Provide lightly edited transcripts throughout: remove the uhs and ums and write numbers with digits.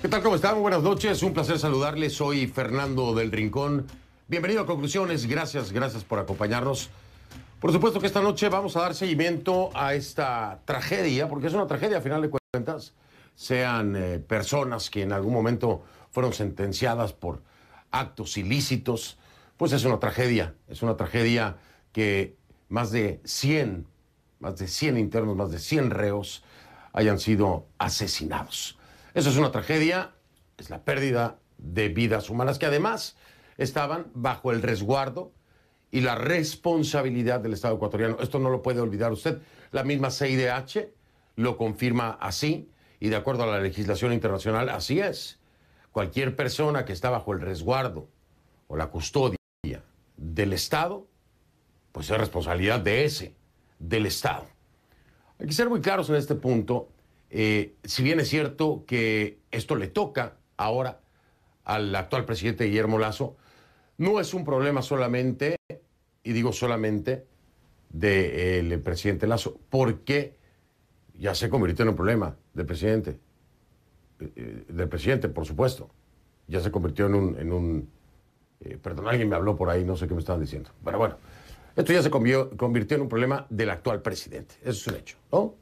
¿Qué tal? ¿Cómo están? Buenas noches. Un placer saludarles. Soy Fernando del Rincón. Bienvenido a Conclusiones. Gracias por acompañarnos. Por supuesto que esta noche vamos a dar seguimiento a esta tragedia, porque es una tragedia a final de cuentas. Sean personas que en algún momento fueron sentenciadas por actos ilícitos, pues es una tragedia. Es una tragedia que más de 100 internos, más de 100 reos hayan sido asesinados. Eso es una tragedia, es la pérdida de vidas humanas que además estaban bajo el resguardo y la responsabilidad del Estado ecuatoriano. Esto no lo puede olvidar usted. La misma CIDH lo confirma así y de acuerdo a la legislación internacional, así es. Cualquier persona que está bajo el resguardo o la custodia del Estado, pues es responsabilidad del Estado. Hay que ser muy claros en este punto. Si bien es cierto que esto le toca ahora al actual presidente Guillermo Lasso, no es un problema solamente, y digo solamente, del presidente Lasso, porque ya se convirtió en un problema del presidente, por supuesto. Ya se convirtió en un perdón, alguien me habló por ahí, no sé qué me estaban diciendo. Pero bueno, esto ya se convirtió en un problema del actual presidente. Eso es un hecho, ¿no?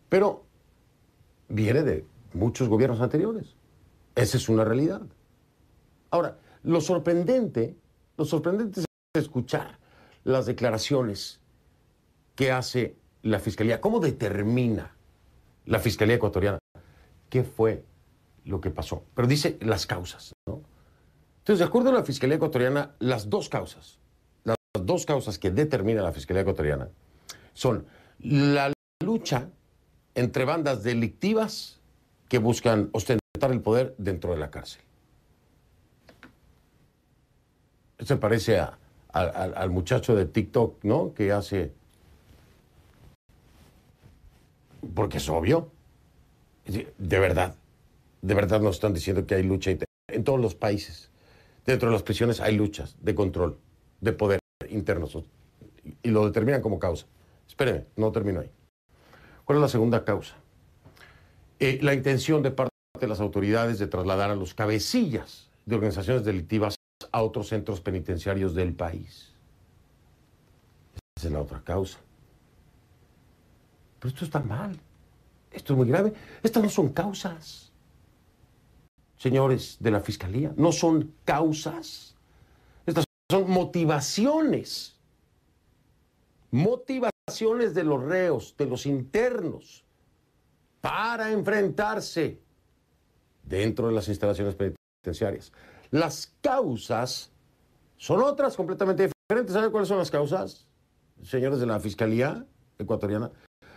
Pero viene de muchos gobiernos anteriores. Esa es una realidad. Ahora, lo sorprendente es escuchar las declaraciones que hace la Fiscalía. ¿Cómo determina la Fiscalía ecuatoriana qué fue lo que pasó? Pero dice las causas, ¿no? Entonces, de acuerdo a la Fiscalía ecuatoriana, las dos causas que determina la Fiscalía ecuatoriana son la lucha entre bandas delictivas que buscan ostentar el poder dentro de la cárcel. Se parece al muchacho de TikTok, ¿no? Que hace... Porque es obvio. De verdad nos están diciendo que hay lucha en todos los países. Dentro de las prisiones hay luchas de control, de poder internos. Y lo determinan como causa. Espéreme, no termino ahí. ¿Cuál es la segunda causa? La intención de parte de las autoridades de trasladar a los cabecillas de organizaciones delictivas a otros centros penitenciarios del país. Esa es la otra causa. Pero esto está mal. Esto es muy grave. Estas no son causas. Señores de la Fiscalía, no son causas. Estas son motivaciones. Motivaciones de los reos, de los internos, para enfrentarse dentro de las instalaciones penitenciarias. Las causas son otras completamente diferentes. ¿Saben cuáles son las causas, señores de la Fiscalía ecuatoriana?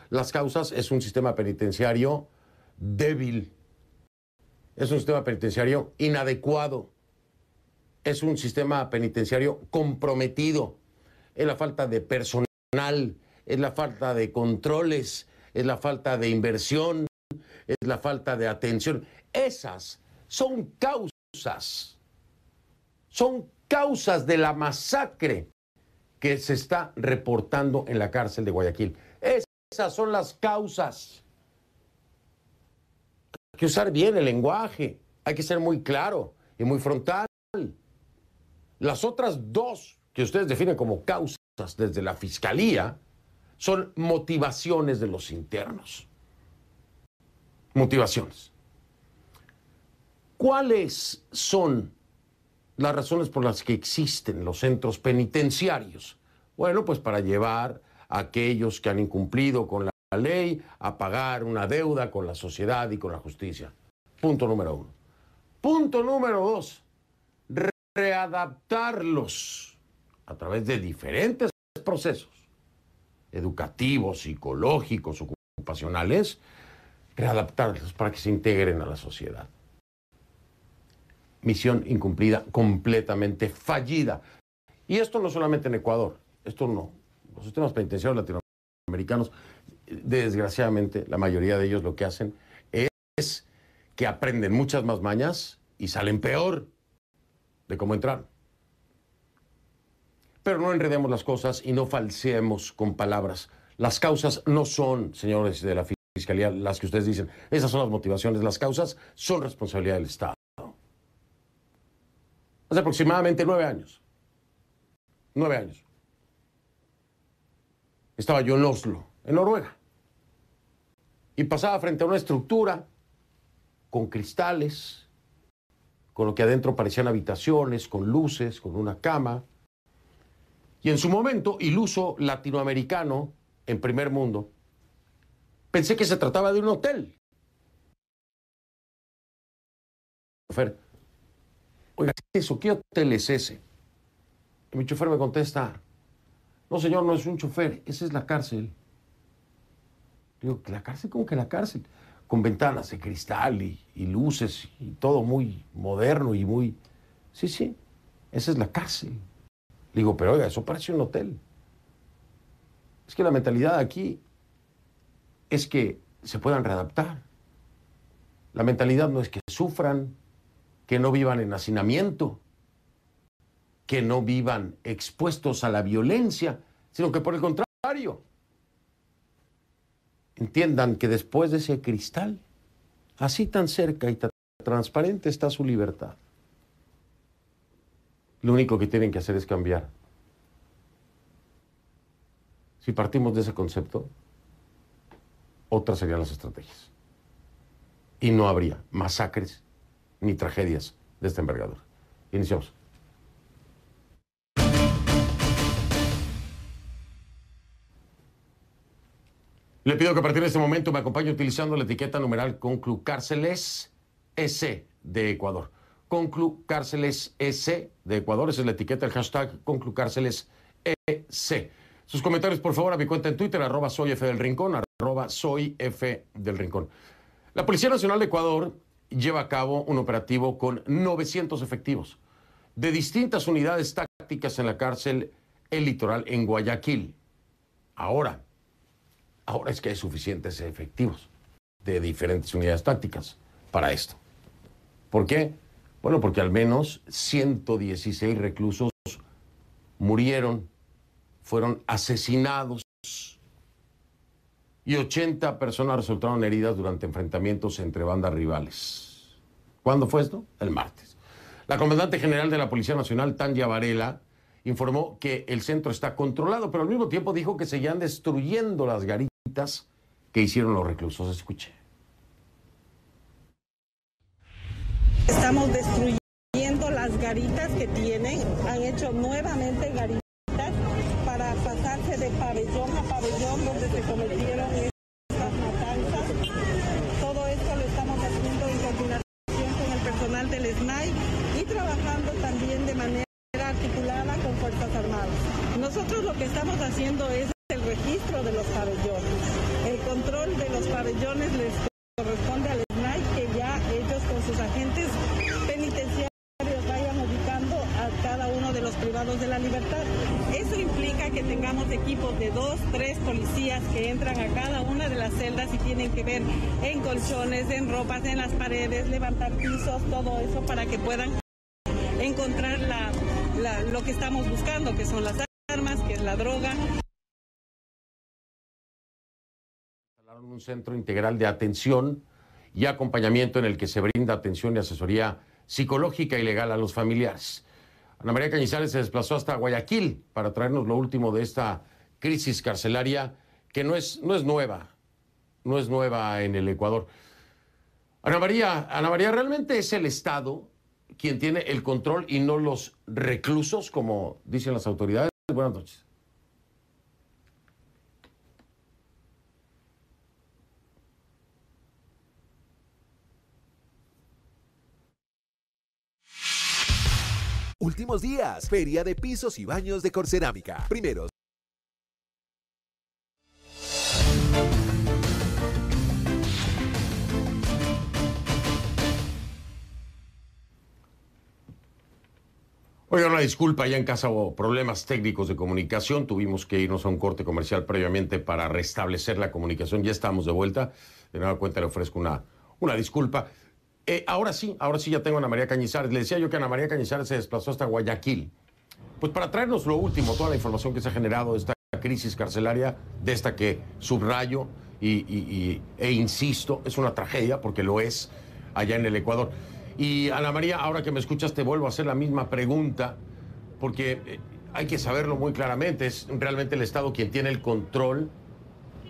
Las causas es un sistema penitenciario débil, es un sistema penitenciario inadecuado, es un sistema penitenciario comprometido, es la falta de personal, es la falta de controles, es la falta de inversión, es la falta de atención. Esas son causas de la masacre que se está reportando en la cárcel de Guayaquil. Esas son las causas. Hay que usar bien el lenguaje, hay que ser muy claro y muy frontal. Las otras dos que ustedes definen como causas desde la Fiscalía son motivaciones de los internos. Motivaciones. ¿Cuáles son las razones por las que existen los centros penitenciarios? Bueno, pues para llevar a aquellos que han incumplido con la ley a pagar una deuda con la sociedad y con la justicia. Punto número uno. Punto número dos, readaptarlos a través de diferentes procesos educativos, psicológicos, ocupacionales, readaptarlos para que se integren a la sociedad. Misión incumplida, completamente fallida. Y esto no solamente en Ecuador, esto no. Los sistemas penitenciarios latinoamericanos, desgraciadamente, la mayoría de ellos lo que hacen es que aprenden muchas más mañas y salen peor de cómo entraron. Pero no enredemos las cosas y no falseemos con palabras. Las causas no son, señores de la Fiscalía, las que ustedes dicen. Esas son las motivaciones, las causas son responsabilidad del Estado. Hace aproximadamente 9 años. 9 años. Estaba yo en Oslo, en Noruega. Y pasaba frente a una estructura con cristales, con lo que adentro parecían habitaciones, con luces, con una cama. Y en su momento, iluso latinoamericano en primer mundo, pensé que se trataba de un hotel. Oiga, ¿qué es eso? ¿Qué hotel es ese? Y mi chofer me contesta, no señor, no es un chofer, esa es la cárcel. Digo, ¿la cárcel? ¿Cómo que la cárcel? Con ventanas de cristal y luces y todo muy moderno y muy... Sí, sí, esa es la cárcel. Digo, pero oiga, eso parece un hotel. Es que la mentalidad aquí es que se puedan readaptar. La mentalidad no es que sufran, que no vivan en hacinamiento, que no vivan expuestos a la violencia, sino que por el contrario, entiendan que después de ese cristal, así tan cerca y tan transparente está su libertad. Lo único que tienen que hacer es cambiar. Si partimos de ese concepto, otras serían las estrategias. Y no habría masacres ni tragedias de esta envergadura. Iniciamos. Le pido que a partir de este momento me acompañe utilizando la etiqueta numeral Conclucárceles S de Ecuador. Conclucárceles S de Ecuador, esa es la etiqueta, el hashtag Conclucárceles EC. Sus comentarios, por favor, a mi cuenta en Twitter, @soyfdelrincón, @soyfdelrincón. La Policía Nacional de Ecuador lleva a cabo un operativo con 900 efectivos de distintas unidades tácticas en la cárcel El Litoral en Guayaquil. Ahora es que hay suficientes efectivos de diferentes unidades tácticas para esto. ¿Por qué? Bueno, porque al menos 116 reclusos murieron, fueron asesinados y 80 personas resultaron heridas durante enfrentamientos entre bandas rivales. ¿Cuándo fue esto? El martes. La comandante general de la Policía Nacional, Tanya Varela, informó que el centro está controlado, pero al mismo tiempo dijo que seguían destruyendo las garitas que hicieron los reclusos. Escuche. Estamos destruyendo las garitas que tienen. Han hecho nuevamente garitas para pasarse de pabellón a pabellón donde se cometieron estas matanzas. Todo esto lo estamos haciendo en coordinación con el personal del SNAI y trabajando también de manera articulada con Fuerzas Armadas. Nosotros lo que estamos haciendo es el registro de los pabellones. El control de los pabellones les corresponde al SNAI, que ya ellos con sus agentes penitenciarios vayan ubicando a cada uno de los privados de la libertad. Eso implica que tengamos equipos de 2, 3 policías que entran a cada una de las celdas y tienen que ver en colchones, en ropas, en las paredes, levantar pisos, todo eso para que puedan encontrar lo que estamos buscando, que son las armas, que es la droga. Un centro integral de atención y acompañamiento en el que se brinda atención y asesoría psicológica y legal a los familiares. Ana María Cañizares se desplazó hasta Guayaquil para traernos lo último de esta crisis carcelaria que no es nueva en el Ecuador. Ana María, ¿realmente es el Estado quien tiene el control y no los reclusos, como dicen las autoridades? Buenas noches. Últimos días, Feria de Pisos y Baños de Corcerámica. Primeros. Oiga, una disculpa, ya en casa hubo problemas técnicos de comunicación, tuvimos que irnos a un corte comercial previamente para restablecer la comunicación, ya estamos de vuelta, de nueva cuenta le ofrezco una disculpa. Ahora sí ya tengo a Ana María Cañizares. Le decía yo que Ana María Cañizares se desplazó hasta Guayaquil, pues para traernos lo último, toda la información que se ha generado de esta crisis carcelaria, de esta que subrayo e insisto, es una tragedia porque lo es allá en el Ecuador. Y Ana María, ahora que me escuchas te vuelvo a hacer la misma pregunta porque hay que saberlo muy claramente, es realmente el Estado quien tiene el control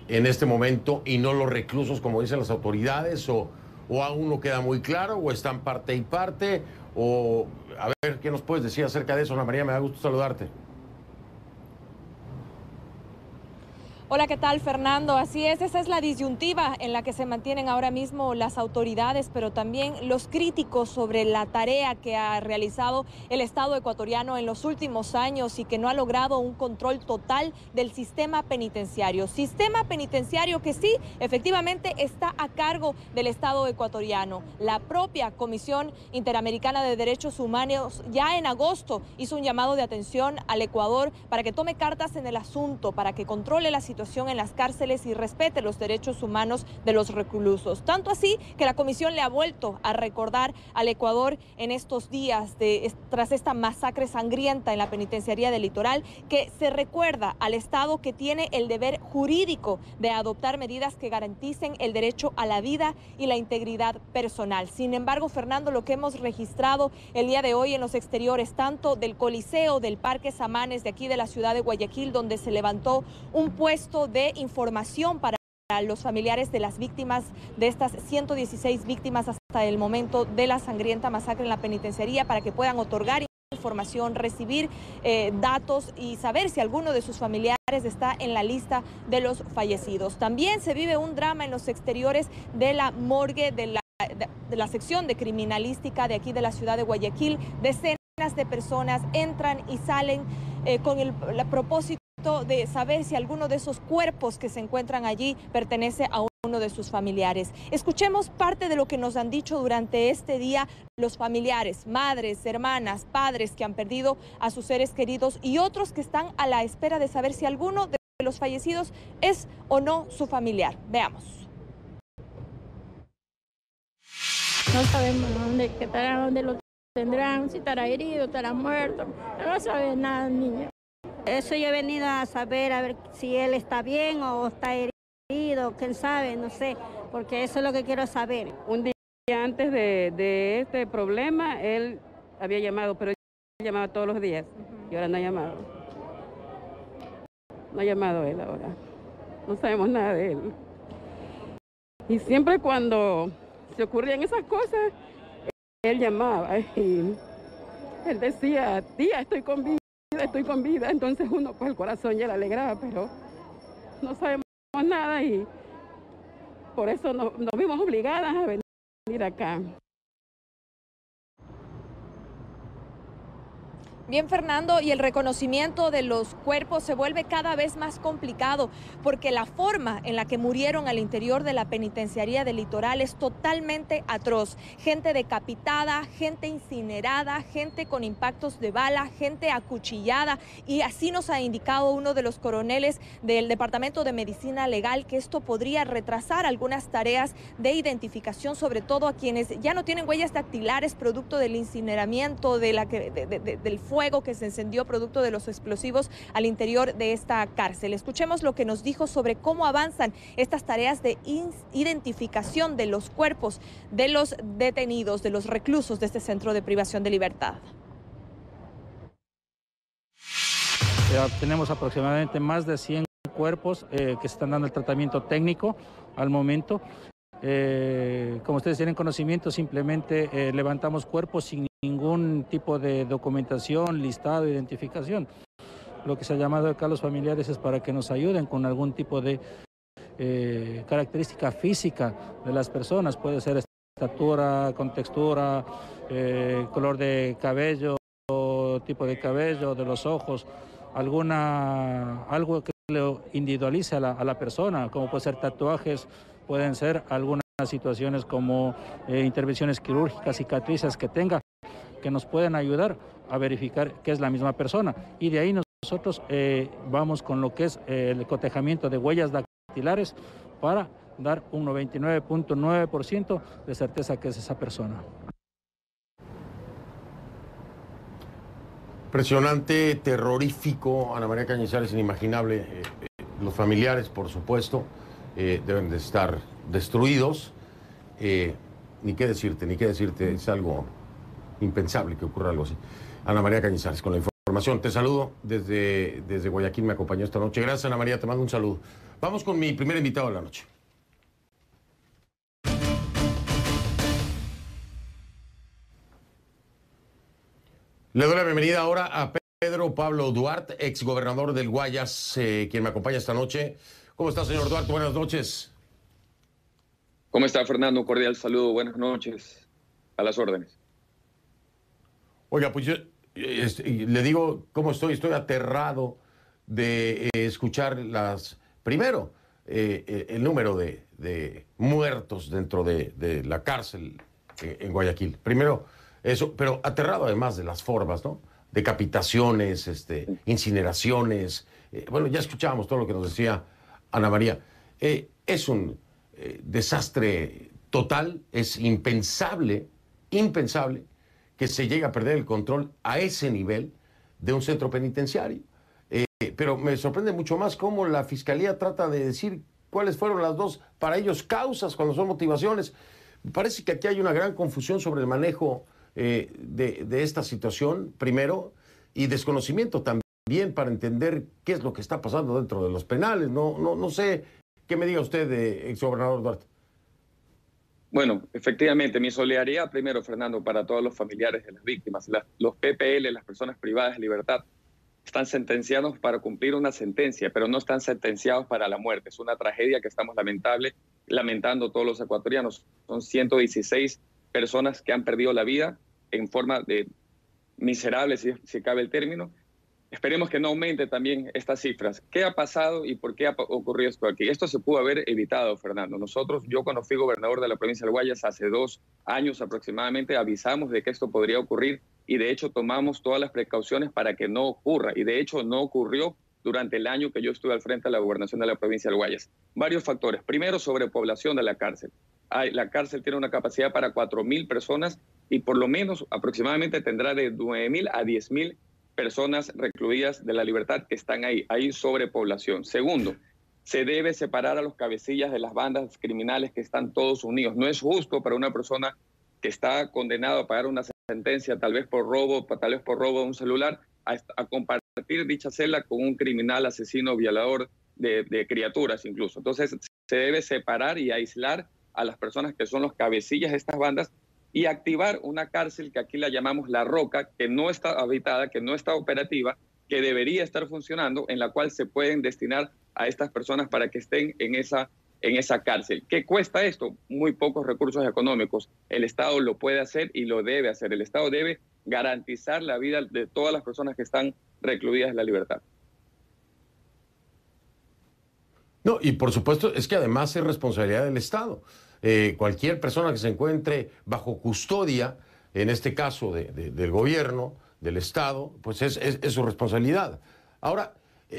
en este momento y no los reclusos como dicen las autoridades, o aún no queda muy claro, o están parte y parte, o a ver, ¿qué nos puedes decir acerca de eso, Ana María? Me da gusto saludarte. Hola, ¿qué tal, Fernando? Así es, esa es la disyuntiva en la que se mantienen ahora mismo las autoridades, pero también los críticos sobre la tarea que ha realizado el Estado ecuatoriano en los últimos años y que no ha logrado un control total del sistema penitenciario. Sistema penitenciario que sí, efectivamente, está a cargo del Estado ecuatoriano. La propia Comisión Interamericana de Derechos Humanos ya en agosto hizo un llamado de atención al Ecuador para que tome cartas en el asunto, para que controle la situación en las cárceles y respete los derechos humanos de los reclusos. Tanto así que la comisión le ha vuelto a recordar al Ecuador en estos días tras esta masacre sangrienta en la penitenciaría del Litoral, que se recuerda al Estado que tiene el deber jurídico de adoptar medidas que garanticen el derecho a la vida y la integridad personal. Sin embargo, Fernando, lo que hemos registrado el día de hoy en los exteriores, tanto del Coliseo del Parque Samanes de aquí de la ciudad de Guayaquil, donde se levantó un puesto de información para los familiares de las víctimas, de estas 116 víctimas hasta el momento de la sangrienta masacre en la penitenciaría, para que puedan otorgar información, recibir datos y saber si alguno de sus familiares está en la lista de los fallecidos. También se vive un drama en los exteriores de la morgue de la sección de criminalística de aquí de la ciudad de Guayaquil. Decenas de personas entran y salen con el propósito de saber si alguno de esos cuerpos que se encuentran allí pertenece a uno de sus familiares. Escuchemos parte de lo que nos han dicho durante este día los familiares, madres, hermanas, padres que han perdido a sus seres queridos y otros que están a la espera de saber si alguno de los fallecidos es o no su familiar. Veamos. No sabemos dónde estará, dónde lo tendrán, si estará herido, estará muerto. No sabe nada, niña. Eso yo he venido a ver si él está bien o está herido, quién sabe, no sé, porque eso es lo que quiero saber. Un día antes de este problema, él había llamado, pero él llamaba todos los días y ahora no ha llamado. No ha llamado él ahora. No sabemos nada de él. Y siempre cuando se ocurrían esas cosas, él llamaba y él decía, tía, estoy con vida, entonces uno pues el corazón ya le alegraba, pero no sabemos nada y por eso nos vimos obligadas a venir acá. Bien, Fernando, y el reconocimiento de los cuerpos se vuelve cada vez más complicado porque la forma en la que murieron al interior de la penitenciaría del Litoral es totalmente atroz. Gente decapitada, gente incinerada, gente con impactos de bala, gente acuchillada, y así nos ha indicado uno de los coroneles del Departamento de Medicina Legal que esto podría retrasar algunas tareas de identificación, sobre todo a quienes ya no tienen huellas dactilares producto del incineramiento, del fuego que se encendió producto de los explosivos al interior de esta cárcel. Escuchemos lo que nos dijo sobre cómo avanzan estas tareas de identificación de los cuerpos de los detenidos, de los reclusos de este centro de privación de libertad. Tenemos aproximadamente más de 100 cuerpos que se están dando el tratamiento técnico al momento. Como ustedes tienen conocimiento, simplemente levantamos cuerpos sin ningún tipo de documentación, listado, identificación. Lo que se ha llamado acá a los familiares es para que nos ayuden con algún tipo de característica física de las personas. Puede ser estatura, contextura, color de cabello, tipo de cabello, de los ojos, algo que lo individualice a la persona, como puede ser tatuajes, pueden ser algunas situaciones como intervenciones quirúrgicas, cicatrices que tenga, que nos pueden ayudar a verificar que es la misma persona. Y de ahí nosotros vamos con lo que es el cotejamiento de huellas dactilares para dar un 99.9% de certeza que es esa persona. Impresionante, terrorífico, Ana María Cañizares, inimaginable. Los familiares, por supuesto, deben de estar destruidos. Ni qué decirte, es algo impensable que ocurra algo así. Ana María Cañizares con la información. Te saludo desde Guayaquil, me acompañó esta noche. Gracias, Ana María, te mando un saludo. Vamos con mi primer invitado de la noche. Le doy la bienvenida ahora a Pedro Pablo Duarte, exgobernador del Guayas, quien me acompaña esta noche. ¿Cómo está, señor Duarte? Buenas noches. ¿Cómo está, Fernando? Un cordial saludo. Buenas noches. A las órdenes. Oiga, pues yo le digo cómo estoy. Estoy aterrado de escuchar primero, el número de muertos dentro de la cárcel en Guayaquil. Primero eso, pero aterrado además de las formas, ¿no? Decapitaciones, incineraciones. Bueno, ya escuchábamos todo lo que nos decía Ana María. Es un desastre total, es impensable que se llegue a perder el control a ese nivel de un centro penitenciario. Pero me sorprende mucho más cómo la Fiscalía trata de decir cuáles fueron las dos, para ellos, causas cuando son motivaciones. Parece que aquí hay una gran confusión sobre el manejo de esta situación, primero, y desconocimiento también para entender qué es lo que está pasando dentro de los penales. No sé qué me diga usted, exgobernador Duarte. Bueno, efectivamente, mi solidaridad primero, Fernando, para todos los familiares de las víctimas. Los PPL, las personas privadas de libertad, están sentenciados para cumplir una sentencia, pero no están sentenciados para la muerte. Es una tragedia que estamos lamentando todos los ecuatorianos. Son 116 personas que han perdido la vida en forma de miserable, si cabe el término. Esperemos que no aumente también estas cifras. ¿Qué ha pasado y por qué ha ocurrido esto aquí? Esto se pudo haber evitado, Fernando. Yo cuando fui gobernador de la provincia del Guayas hace 2 años aproximadamente, avisamos de que esto podría ocurrir y de hecho tomamos todas las precauciones para que no ocurra. Y de hecho no ocurrió durante el año que yo estuve al frente de la gobernación de la provincia del Guayas. Varios factores. Primero, sobrepoblación de la cárcel. La cárcel tiene una capacidad para 4.000 personas y por lo menos aproximadamente tendrá de 9.000 a 10.000 personas recluidas de la libertad que están ahí. Hay sobrepoblación. Segundo, se debe separar a los cabecillas de las bandas criminales que están todos unidos. No es justo para una persona que está condenada a pagar una sentencia, tal vez por robo de un celular, a compartir dicha celda con un criminal, asesino, violador de criaturas incluso. Entonces, se debe separar y aislar a las personas que son los cabecillas de estas bandas y activar una cárcel que aquí la llamamos La Roca, que no está habitada, que no está operativa, que debería estar funcionando, en la cual se pueden destinar a estas personas para que estén en esa cárcel. ¿Qué cuesta esto? Muy pocos recursos económicos. El Estado lo puede hacer y lo debe hacer. El Estado debe garantizar la vida de todas las personas que están recluidas en la libertad. No, y por supuesto es que además es responsabilidad del Estado. Cualquier persona que se encuentre bajo custodia, en este caso del gobierno, del Estado, pues es su responsabilidad. Ahora,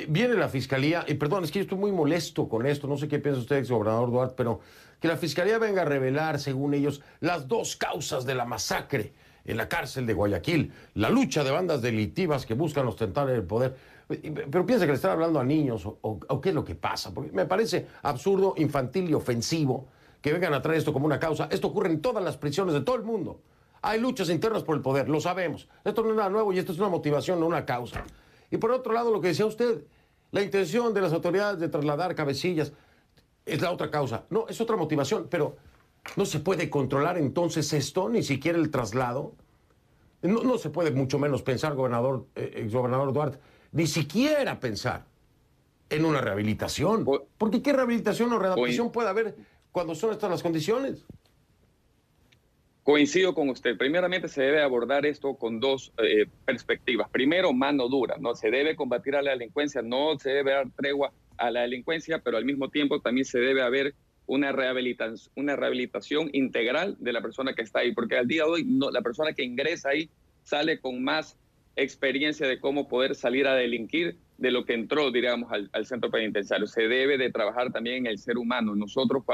viene la Fiscalía, y perdón, es que yo estoy muy molesto con esto, no sé qué piensa usted, exgobernador Duarte, pero que la Fiscalía venga a revelar, según ellos, las 2 causas de la masacre en la cárcel de Guayaquil, la lucha de bandas delictivas que buscan ostentar el poder. Pero piensa que le están hablando a niños o qué es lo que pasa, porque me parece absurdo, infantil y ofensivo que vengan a traer esto como una causa. Esto ocurre en todas las prisiones de todo el mundo. Hay luchas internas por el poder, lo sabemos. Esto no es nada nuevo y esto es una motivación, no una causa. Y por otro lado, lo que decía usted, la intención de las autoridades de trasladar cabecillas es la otra causa. No, es otra motivación, pero no se puede controlar entonces esto, ni siquiera el traslado. No se puede mucho menos pensar, exgobernador Duarte, ni siquiera pensar en una rehabilitación. Porque ¿qué rehabilitación o readaptación puede haber cuando son estas las condiciones? Coincido con usted. Primeramente se debe abordar esto con 2 perspectivas. Primero, mano dura. No se debe combatir a la delincuencia, no se debe dar tregua a la delincuencia, pero al mismo tiempo también se debe haber una rehabilitación integral de la persona que está ahí, porque al día de hoy la persona que ingresa ahí sale con más experiencia de cómo poder salir a delinquir de lo que entró, digamos, al centro penitenciario. Se debe de trabajar también en el ser humano. Nosotros,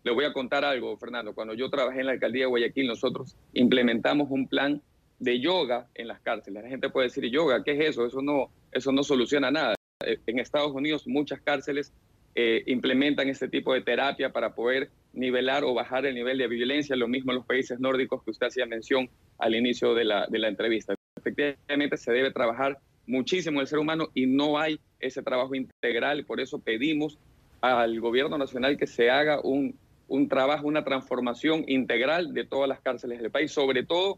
le voy a contar algo, Fernando, cuando yo trabajé en la alcaldía de Guayaquil, nosotros implementamos un plan de yoga en las cárceles. La gente puede decir, yoga, ¿qué es eso? Eso no soluciona nada. En Estados Unidos muchas cárceles implementan este tipo de terapia para poder nivelar o bajar el nivel de violencia, lo mismo en los países nórdicos que usted hacía mención al inicio de la entrevista. Efectivamente se debe trabajar muchísimo el ser humano y no hay ese trabajo integral, por eso pedimos al gobierno nacional que se haga un trabajo, una transformación integral de todas las cárceles del país, sobre todo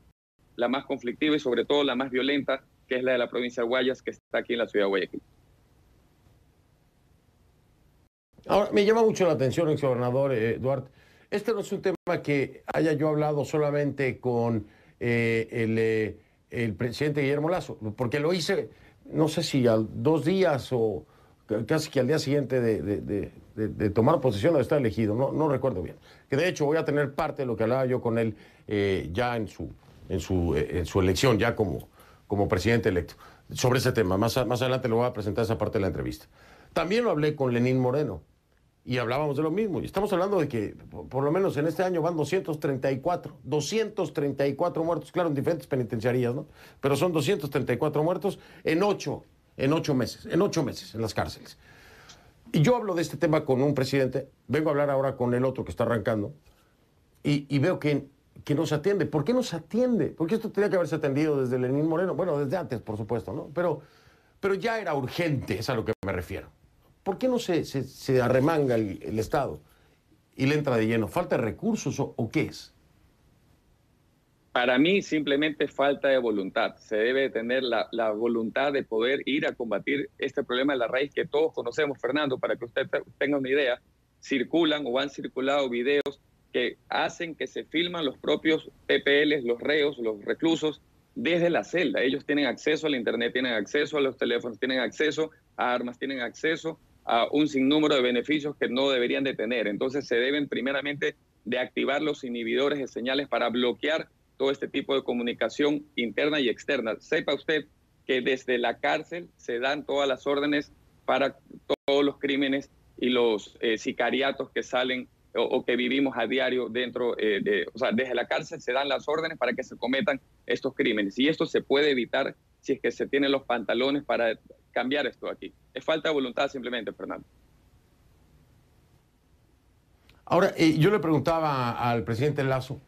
la más conflictiva y sobre todo la más violenta, que es la de la provincia de Guayas, que está aquí en la ciudad de Guayaquil. Ahora, me llama mucho la atención, exgobernador Duarte. Este no es un tema que haya yo hablado solamente con el presidente Guillermo Lasso, porque lo hice, no sé si a 2 días o casi que al día siguiente de tomar posesión o de estar elegido, no recuerdo bien. Que de hecho voy a tener parte de lo que hablaba yo con él ya en su elección, ya como presidente electo, sobre ese tema. Más adelante le voy a presentar esa parte de la entrevista. También lo hablé con Lenín Moreno y hablábamos de lo mismo. Y estamos hablando de que por lo menos en este año van 234 muertos, claro, en diferentes penitenciarías, ¿no? Pero son 234 muertos en 8 meses en las cárceles. Y yo hablo de este tema con un presidente, vengo a hablar ahora con el otro que está arrancando, y veo que no se atiende. ¿Por qué no se atiende? Porque esto tenía que haberse atendido desde Lenín Moreno, bueno, desde antes, por supuesto, ¿no? Pero ya era urgente, es a lo que me refiero. ¿Por qué no se arremanga el Estado y le entra de lleno? ¿Falta de recursos o qué es? Para mí simplemente falta de voluntad. Se debe tener la voluntad de poder ir a combatir este problema de la raíz que todos conocemos, Fernando. Para que usted tenga una idea, circulan o han circulado videos que hacen que se filman los propios PPLs, los reos, los reclusos, desde la celda. Ellos tienen acceso al internet, tienen acceso a los teléfonos, tienen acceso a armas, tienen acceso a un sinnúmero de beneficios que no deberían de tener. Entonces se deben primeramente de activar los inhibidores de señales para bloquear todo este tipo de comunicación interna y externa. Sepa usted que desde la cárcel se dan todas las órdenes para todos los crímenes y los sicariatos que salen o que vivimos a diario dentro o sea, desde la cárcel se dan las órdenes para que se cometan estos crímenes. Y esto se puede evitar si es que se tienen los pantalones para cambiar esto aquí. Es falta de voluntad simplemente, Fernando. Ahora, yo le preguntaba al presidente Lasso,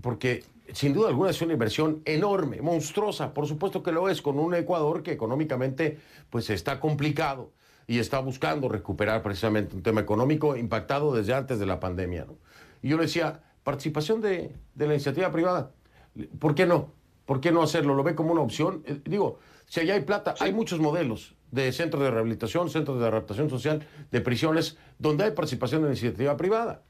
porque sin duda alguna es una inversión enorme, monstruosa, por supuesto que lo es, con un Ecuador que económicamente pues está complicado y está buscando recuperar precisamente un tema económico impactado desde antes de la pandemia, ¿no? Y yo le decía, participación de la iniciativa privada, ¿por qué no? ¿Por qué no hacerlo? ¿Lo ve como una opción? Digo, si allá hay plata, hay muchos modelos de centros de rehabilitación, centros de adaptación social, de prisiones, donde hay participación de la iniciativa privada.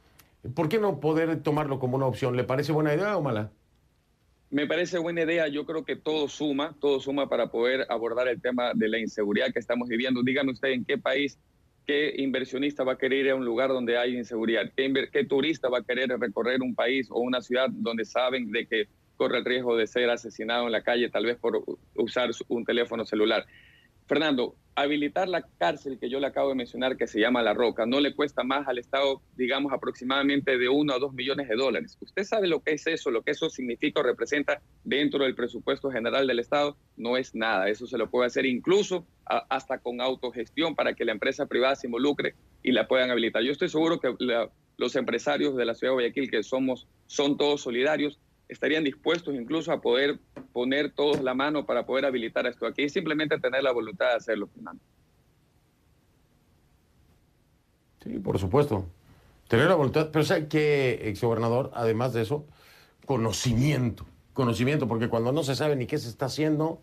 ¿Por qué no poder tomarlo como una opción? ¿Le parece buena idea o mala? Me parece buena idea. Yo creo que todo suma para poder abordar el tema de la inseguridad que estamos viviendo. Dígame usted en qué país, qué inversionista va a querer ir a un lugar donde hay inseguridad, qué turista va a querer recorrer un país o una ciudad donde saben de que corre el riesgo de ser asesinado en la calle, tal vez por usar un teléfono celular. Fernando, habilitar la cárcel que yo le acabo de mencionar, que se llama La Roca, no le cuesta más al Estado, digamos, aproximadamente de 1 a 2 millones de dólares. ¿Usted sabe lo que es eso, lo que eso significa o representa dentro del presupuesto general del Estado? No es nada. Eso se lo puede hacer incluso hasta con autogestión para que la empresa privada se involucre y la puedan habilitar. Yo estoy seguro que los empresarios de la ciudad de Guayaquil, que son todos solidarios, estarían dispuestos incluso a poder poner todos la mano para poder habilitar esto aquí y simplemente tener la voluntad de hacerlo, Fernando. Sí, por supuesto. Tener la voluntad, pero ¿sabe qué, exgobernador? Además de eso, conocimiento, porque cuando no se sabe ni qué se está haciendo,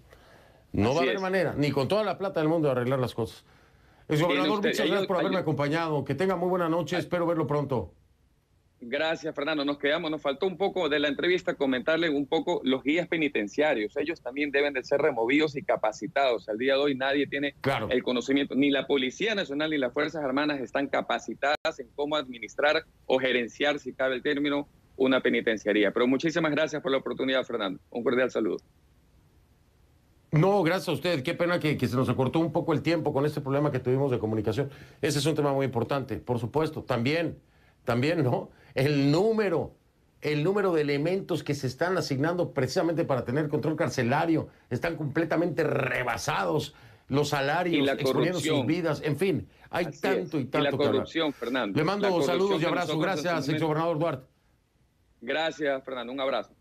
no va a haber manera, ni con toda la plata del mundo, de arreglar las cosas. Exgobernador, muchas gracias por haberme acompañado. Que tenga muy buena noche, espero verlo pronto. Gracias, Fernando. Nos faltó un poco de la entrevista comentarle un poco los guías penitenciarios. Ellos también deben de ser removidos y capacitados. Al día de hoy nadie tiene el conocimiento. Ni la Policía Nacional ni las Fuerzas Armadas están capacitadas en cómo administrar o gerenciar, si cabe el término, una penitenciaría. Pero muchísimas gracias por la oportunidad, Fernando. Un cordial saludo. No, gracias a usted. Qué pena que se nos acortó un poco el tiempo con este problema que tuvimos de comunicación. Ese es un tema muy importante, por supuesto. También, ¿no? El número de elementos que se están asignando precisamente para tener control carcelario están completamente rebasados. los salarios, exponiendo sus vidas, en fin, hay tanto y tanto y la que hablar. corrupción, Fernando. Le mando saludos y abrazos. Gracias, exgobernador Duarte. Gracias, Fernando. Un abrazo.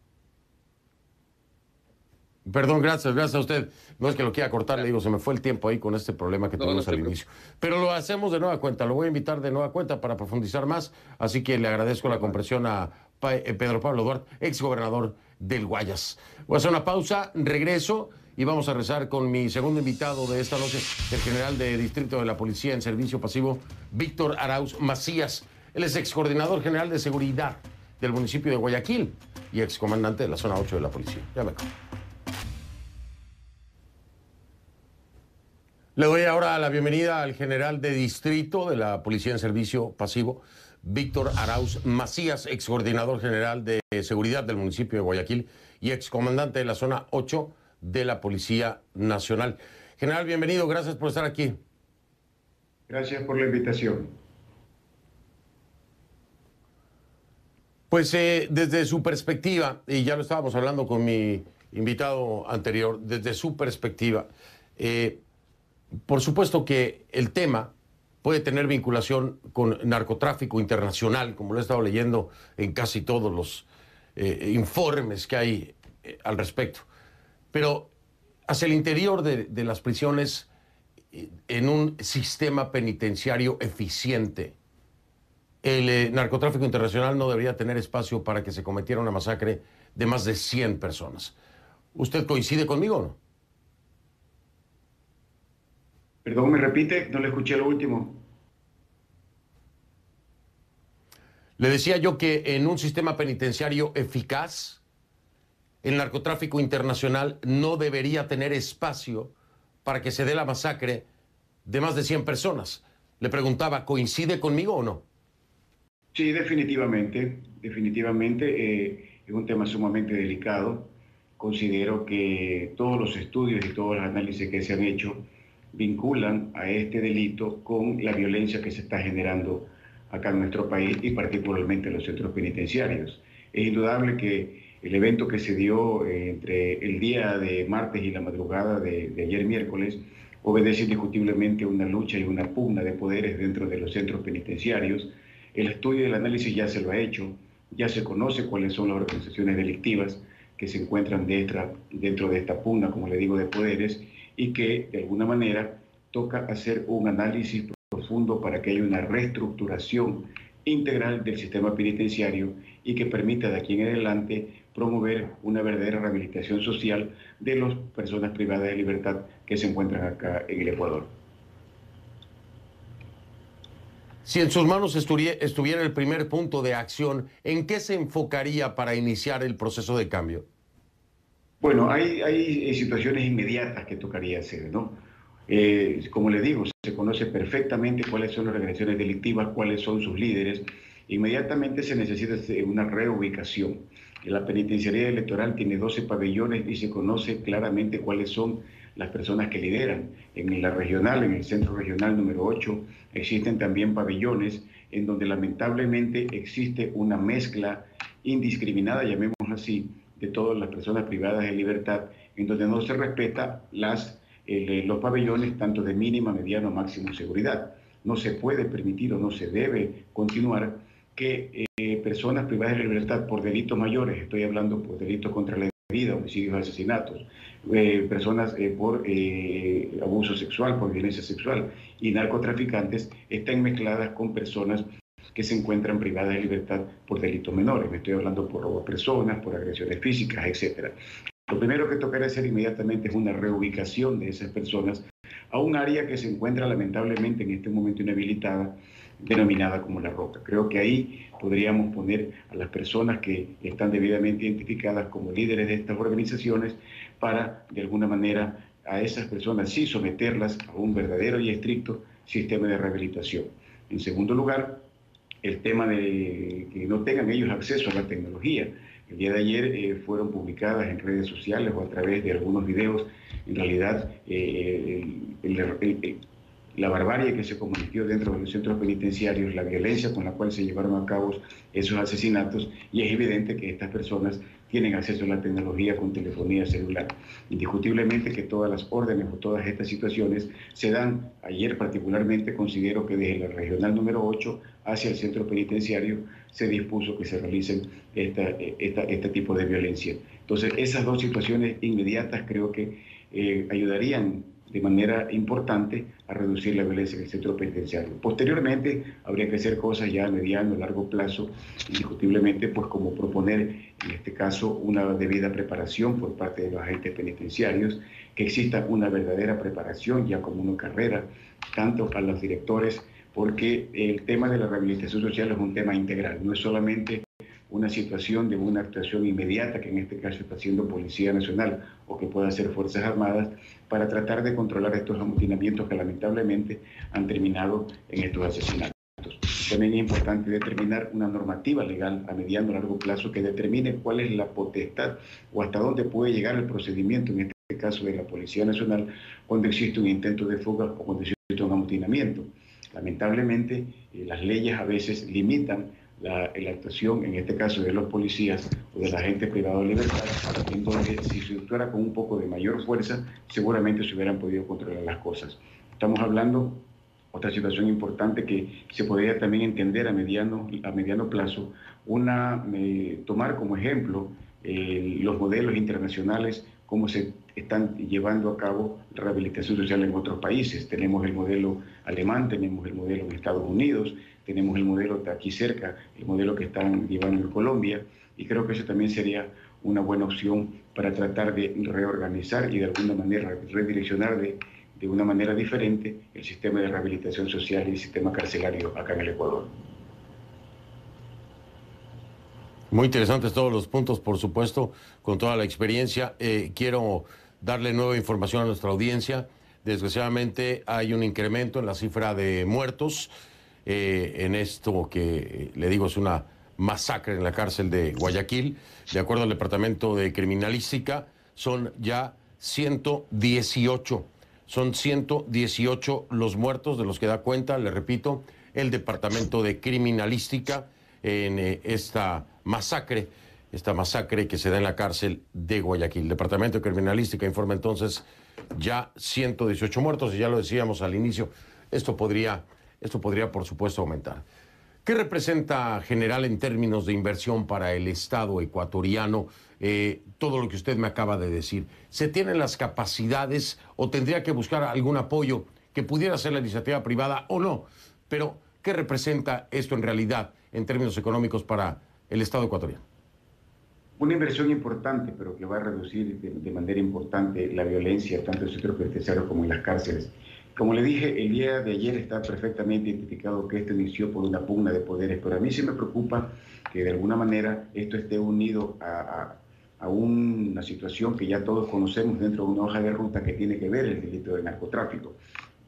Perdón, gracias a usted. No es que lo quiera cortar, le digo, se me fue el tiempo ahí con este problema que tuvimos al inicio. Pero lo hacemos de nueva cuenta, lo voy a invitar de nueva cuenta para profundizar más, así que le agradezco la comprensión a Pedro Pablo Duarte, exgobernador del Guayas. Voy a hacer una pausa, regreso y vamos a rezar con mi segundo invitado de esta noche, el general de distrito de la Policía en Servicio Pasivo, Víctor Arauz Macías. Él es excoordinador general de seguridad del municipio de Guayaquil y excomandante de la zona 8 de la policía. Ya me acuerdo. Le doy ahora la bienvenida al general de distrito de la Policía en Servicio Pasivo, Víctor Arauz Macías, excoordinador general de seguridad del municipio de Guayaquil y excomandante de la zona 8 de la Policía Nacional. General, bienvenido, gracias por estar aquí. Gracias por la invitación. Pues desde su perspectiva, y ya lo estábamos hablando con mi invitado anterior, desde su perspectiva, por supuesto que el tema puede tener vinculación con narcotráfico internacional, como lo he estado leyendo en casi todos los informes que hay al respecto. Pero hacia el interior de las prisiones, en un sistema penitenciario eficiente, el narcotráfico internacional no debería tener espacio para que se cometiera una masacre de más de 100 personas. ¿Usted coincide conmigo o no? Perdón, ¿me repite? No le escuché lo último. Le decía yo que en un sistema penitenciario eficaz, el narcotráfico internacional no debería tener espacio para que se dé la masacre de más de 100 personas. Le preguntaba, ¿coincide conmigo o no? Sí, definitivamente. Definitivamente es un tema sumamente delicado. Considero que todos los estudios y todos los análisis que se han hecho vinculan a este delito con la violencia que se está generando acá en nuestro país y particularmente en los centros penitenciarios. Es indudable que el evento que se dio entre el día de martes y la madrugada de ayer miércoles obedece indiscutiblemente a una lucha y una pugna de poderes dentro de los centros penitenciarios. El estudio y el análisis ya se lo ha hecho, ya se conoce cuáles son las organizaciones delictivas que se encuentran dentro de esta pugna, como le digo, de poderes, y que de alguna manera toca hacer un análisis profundo para que haya una reestructuración integral del sistema penitenciario y que permita de aquí en adelante promover una verdadera rehabilitación social de las personas privadas de libertad que se encuentran acá en el Ecuador. Si en sus manos estuviera el primer punto de acción, ¿en qué se enfocaría para iniciar el proceso de cambio? Bueno, hay situaciones inmediatas que tocaría hacer, ¿no? Como le digo, se conoce perfectamente cuáles son las organizaciones delictivas, cuáles son sus líderes. Inmediatamente se necesita una reubicación. La penitenciaría electoral tiene 12 pabellones y se conoce claramente cuáles son las personas que lideran. En la regional, en el centro regional número 8, existen también pabellones en donde lamentablemente existe una mezcla indiscriminada, llamémoslo así, de todas las personas privadas de libertad, en donde no se respeta los pabellones tanto de mínima, mediana o máxima seguridad. No se puede permitir o no se debe continuar que personas privadas de libertad por delitos mayores, estoy hablando por delitos contra la vida, homicidios, asesinatos, personas por abuso sexual, por violencia sexual y narcotraficantes, estén mezcladas con personas que se encuentran privadas de libertad por delitos menores. Me estoy hablando por robo a personas, por agresiones físicas, etc. Lo primero que tocará hacer inmediatamente es una reubicación de esas personas a un área que se encuentra lamentablemente en este momento inhabilitada, denominada como La Roca. Creo que ahí podríamos poner a las personas que están debidamente identificadas como líderes de estas organizaciones para, de alguna manera, a esas personas sí someterlas a un verdadero y estricto sistema de rehabilitación. En segundo lugar, el tema de que no tengan ellos acceso a la tecnología. El día de ayer fueron publicadas en redes sociales o a través de algunos videos, en realidad la barbarie que se cometió dentro de los centros penitenciarios, la violencia con la cual se llevaron a cabo esos asesinatos, y es evidente que estas personas tienen acceso a la tecnología con telefonía celular. Indiscutiblemente que todas las órdenes o todas estas situaciones se dan. Ayer particularmente considero que desde la regional número 8 hacia el centro penitenciario se dispuso que se realicen este tipo de violencia. Entonces, esas dos situaciones inmediatas creo que ayudarían de manera importante a reducir la violencia en el centro penitenciario. Posteriormente, habría que hacer cosas ya a mediano, largo plazo, indiscutiblemente, pues como proponer, en este caso, una debida preparación por parte de los agentes penitenciarios, que exista una verdadera preparación ya como una carrera, tanto para los directores, porque el tema de la rehabilitación social es un tema integral, no es solamente una situación de una actuación inmediata, que en este caso está haciendo Policía Nacional o que pueda hacer Fuerzas Armadas, para tratar de controlar estos amotinamientos que lamentablemente han terminado en estos asesinatos. También es importante determinar una normativa legal a mediano o largo plazo que determine cuál es la potestad o hasta dónde puede llegar el procedimiento, en este caso de la Policía Nacional, cuando existe un intento de fuga o cuando existe un amotinamiento. Lamentablemente, las leyes a veces limitan la actuación, en este caso de los policías o de la agente privada de libertad, en donde si se actuara con un poco de mayor fuerza, seguramente se hubieran podido controlar las cosas. Estamos hablando, otra situación importante que se podría también entender a mediano plazo, tomar como ejemplo los modelos internacionales, cómo se están llevando a cabo la rehabilitación social en otros países. Tenemos el modelo alemán, tenemos el modelo en Estados Unidos, tenemos el modelo aquí cerca, el modelo que están llevando en Colombia, y creo que eso también sería una buena opción para tratar de reorganizar y de alguna manera redireccionar de una manera diferente el sistema de rehabilitación social y el sistema carcelario acá en el Ecuador. Muy interesantes todos los puntos, por supuesto, con toda la experiencia. Quiero darle nueva información a nuestra audiencia. Desgraciadamente hay un incremento en la cifra de muertos en esto que le digo es una masacre en la cárcel de Guayaquil. De acuerdo al Departamento de Criminalística, son ya 118. Son 118 los muertos de los que da cuenta, le repito, el Departamento de Criminalística en esta masacre que se da en la cárcel de Guayaquil. El Departamento de Criminalística informa entonces ya 118 muertos, y ya lo decíamos al inicio, esto podría por supuesto aumentar. ¿Qué representa, general, en términos de inversión para el Estado ecuatoriano todo lo que usted me acaba de decir? ¿Se tienen las capacidades o tendría que buscar algún apoyo que pudiera ser la iniciativa privada o no? Pero, ¿qué representa esto en realidad en términos económicos para el Estado ecuatoriano? Una inversión importante, pero que va a reducir de manera importante la violencia, tanto en el sector penitenciario como en las cárceles. Como le dije, el día de ayer está perfectamente identificado que esto inició por una pugna de poderes, pero a mí sí me preocupa que de alguna manera esto esté unido a una situación que ya todos conocemos dentro de una hoja de ruta que tiene que ver el delito de narcotráfico.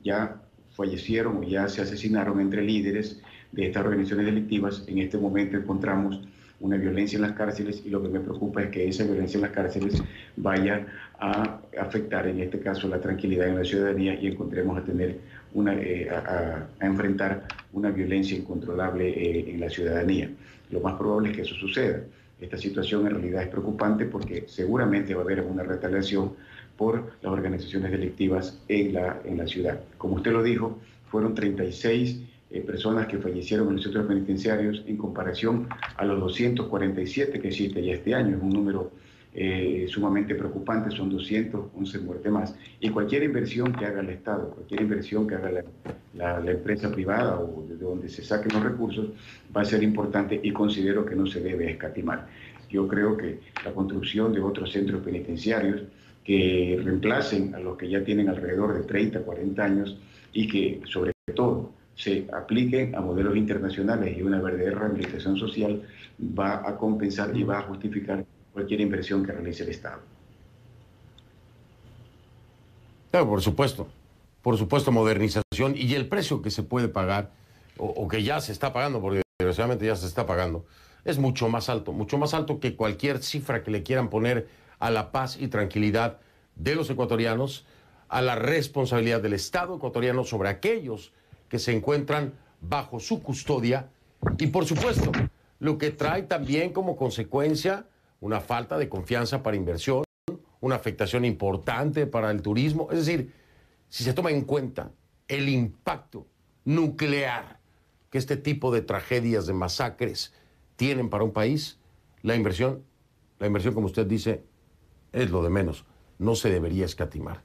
Ya fallecieron o ya se asesinaron entre líderes de estas organizaciones delictivas. En este momento encontramos una violencia en las cárceles, y lo que me preocupa es que esa violencia en las cárceles vaya a afectar, en este caso, la tranquilidad en la ciudadanía, y encontremos a enfrentar una violencia incontrolable en la ciudadanía. Lo más probable es que eso suceda. Esta situación en realidad es preocupante porque seguramente va a haber una retaliación por las organizaciones delictivas en la ciudad. Como usted lo dijo, fueron 36 personas que fallecieron en los centros penitenciarios en comparación a los 247 que existe ya este año. Es un número sumamente preocupante, son 211 muertes más. Y cualquier inversión que haga el Estado, cualquier inversión que haga la empresa privada o de donde se saquen los recursos, va a ser importante, y considero que no se debe escatimar. Yo creo que la construcción de otros centros penitenciarios que reemplacen a los que ya tienen alrededor de 30, 40 años, y que sobre todo se apliquen a modelos internacionales y una verdadera rehabilitación social, va a compensar y va a justificar cualquier inversión que realice el Estado. Claro, por supuesto, modernización, y el precio que se puede pagar, o que ya se está pagando, porque desgraciadamente ya se está pagando, es mucho más alto que cualquier cifra que le quieran poner a la paz y tranquilidad de los ecuatorianos, a la responsabilidad del Estado ecuatoriano sobre aquellos que se encuentran bajo su custodia y, por supuesto, lo que trae también como consecuencia una falta de confianza para inversión, una afectación importante para el turismo. Es decir, si se toma en cuenta el impacto nuclear que este tipo de tragedias, de masacres, tienen para un país, la inversión, como usted dice, es lo de menos. No se debería escatimar.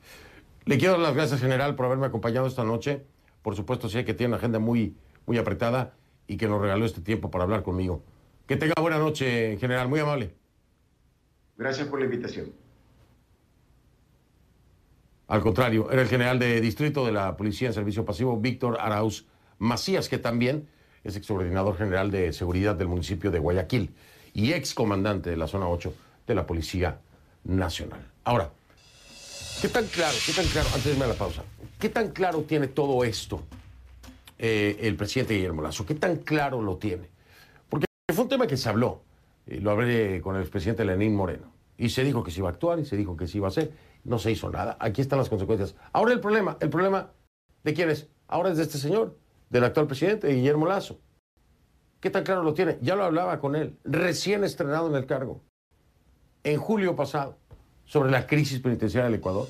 Le quiero dar las gracias, general, por haberme acompañado esta noche. Por supuesto, sé que tiene una agenda muy apretada y que nos regaló este tiempo para hablar conmigo. Que tenga buena noche, general. Muy amable. Gracias por la invitación. Al contrario, era el general de distrito de la Policía en Servicio Pasivo, Víctor Arauz Macías, que también es excoordinador general de seguridad del municipio de Guayaquil y excomandante de la zona 8 de la Policía Nacional. Ahora, ¿qué tan claro, antes de irme a la pausa, qué tan claro tiene todo esto el presidente Guillermo Lasso? ¿Qué tan claro lo tiene? Porque fue un tema que se habló, lo hablé con el expresidente Lenín Moreno, y se dijo que se iba a actuar y se dijo que se iba a hacer. No se hizo nada. Aquí están las consecuencias. Ahora el problema ¿de quién es? Ahora es de este señor, del actual presidente, Guillermo Lasso. ¿Qué tan claro lo tiene? Ya lo hablaba con él, recién estrenado en el cargo, en julio pasado, sobre la crisis penitenciaria del Ecuador.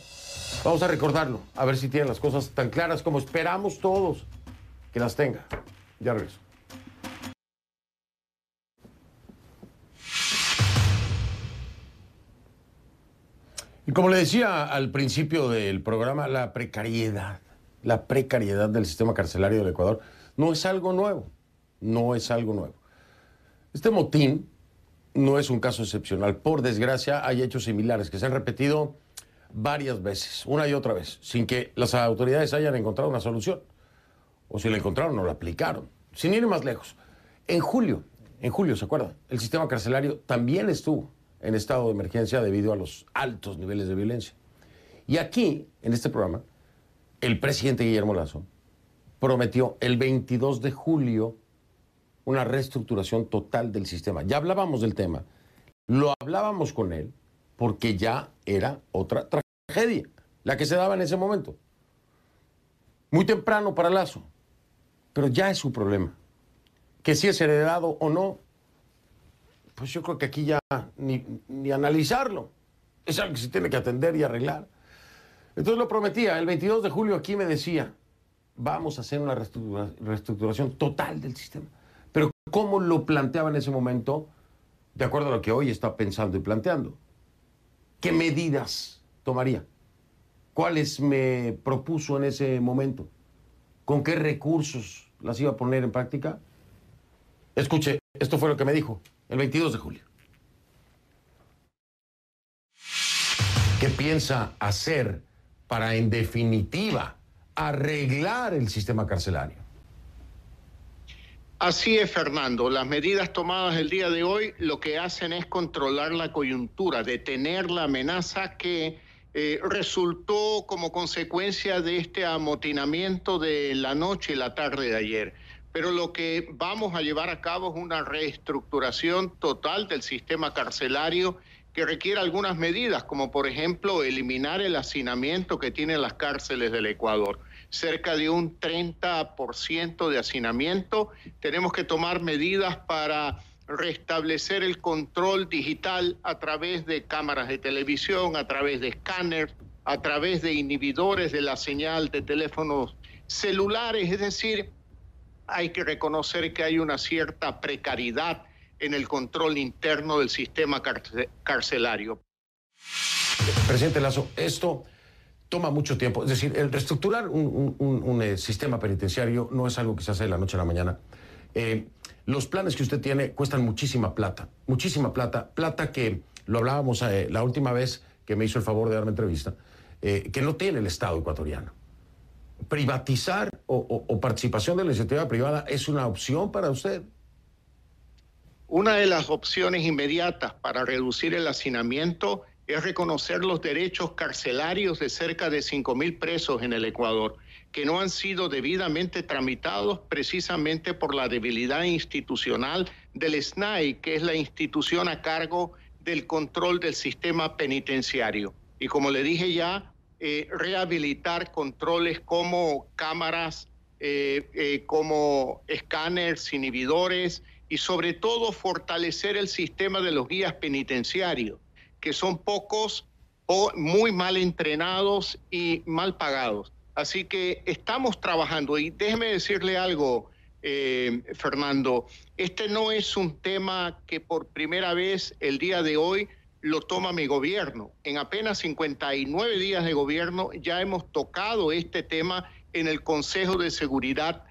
Vamos a recordarlo, a ver si tiene las cosas tan claras como esperamos todos que las tenga. Ya regreso. Y como le decía al principio del programa, la precariedad del sistema carcelario del Ecuador no es algo nuevo, no es algo nuevo. Este motín no es un caso excepcional. Por desgracia, hay hechos similares que se han repetido varias veces, una y otra vez, sin que las autoridades hayan encontrado una solución. O si la encontraron, no la aplicaron. Sin ir más lejos. En julio, ¿se acuerdan? El sistema carcelario también estuvo en estado de emergencia debido a los altos niveles de violencia. Y aquí, en este programa, el presidente Guillermo Lasso prometió el 22 de julio una reestructuración total del sistema. Ya hablábamos del tema, lo hablábamos con él, porque ya era otra tragedia, la que se daba en ese momento. Muy temprano para Lasso, pero ya es su problema. Que si es heredado o no, pues yo creo que aquí ya ni analizarlo. Es algo que se tiene que atender y arreglar. Entonces lo prometía. El 22 de julio aquí me decía, vamos a hacer una reestructuración total del sistema. Pero ¿cómo lo planteaba en ese momento? De acuerdo a lo que hoy está pensando y planteando. ¿Qué medidas tomaría? ¿Cuáles me propuso en ese momento? ¿Con qué recursos las iba a poner en práctica? Escuche, esto fue lo que me dijo el 22 de julio. ¿Qué piensa hacer para, en definitiva, arreglar el sistema carcelario? Así es, Fernando. Las medidas tomadas el día de hoy lo que hacen es controlar la coyuntura, detener la amenaza que resultó como consecuencia de este amotinamiento de la noche y la tarde de ayer. Pero lo que vamos a llevar a cabo es una reestructuración total del sistema carcelario que requiere algunas medidas, como por ejemplo eliminar el hacinamiento que tienen las cárceles del Ecuador. Cerca de un 30% de hacinamiento. Tenemos que tomar medidas para restablecer el control digital a través de cámaras de televisión, a través de escáneres, a través de inhibidores de la señal de teléfonos celulares. Es decir, hay que reconocer que hay una cierta precariedad en el control interno del sistema carcelario. Presidente Lasso, esto toma mucho tiempo. Es decir, el reestructurar un sistema penitenciario no es algo que se hace de la noche a la mañana. Los planes que usted tiene cuestan muchísima plata, plata que lo hablábamos la última vez que me hizo el favor de darme entrevista, que no tiene el Estado ecuatoriano. ¿Privatizar o participación de la iniciativa privada es una opción para usted? Una de las opciones inmediatas para reducir el hacinamiento es reconocer los derechos carcelarios de cerca de 5.000 presos en el Ecuador, que no han sido debidamente tramitados precisamente por la debilidad institucional del SNAI, que es la institución a cargo del control del sistema penitenciario. Y como le dije ya, rehabilitar controles como cámaras, como escáneres, inhibidores y sobre todo fortalecer el sistema de los guías penitenciarios, que son pocos o muy mal entrenados y mal pagados. Así que estamos trabajando y déjeme decirle algo, Fernando, este no es un tema que por primera vez el día de hoy lo toma mi gobierno. En apenas 59 días de gobierno ya hemos tocado este tema en el Consejo de Seguridad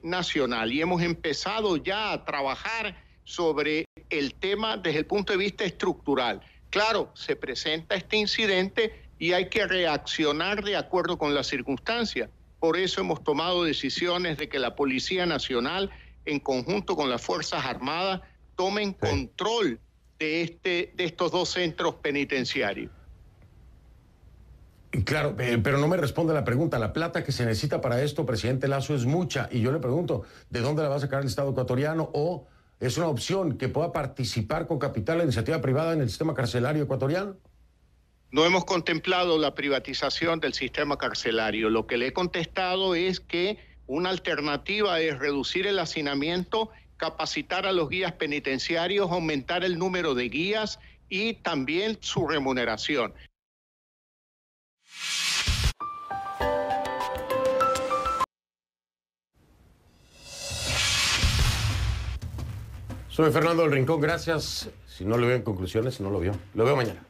Nacional y hemos empezado ya a trabajar sobre el tema desde el punto de vista estructural. Claro, se presenta este incidente y hay que reaccionar de acuerdo con las circunstancias. Por eso hemos tomado decisiones de que la Policía Nacional, en conjunto con las Fuerzas Armadas, tomen control de estos dos centros penitenciarios. Claro, pero no me responde la pregunta. La plata que se necesita para esto, presidente Lasso, es mucha. Y yo le pregunto, ¿de dónde la va a sacar el Estado ecuatoriano? ¿O es una opción que pueda participar con capital e iniciativa privada en el sistema carcelario ecuatoriano? No hemos contemplado la privatización del sistema carcelario. Lo que le he contestado es que una alternativa es reducir el hacinamiento, capacitar a los guías penitenciarios, aumentar el número de guías y también su remuneración. Soy Fernando del Rincón, gracias. Si no le veo en conclusiones, no lo veo. Lo veo mañana.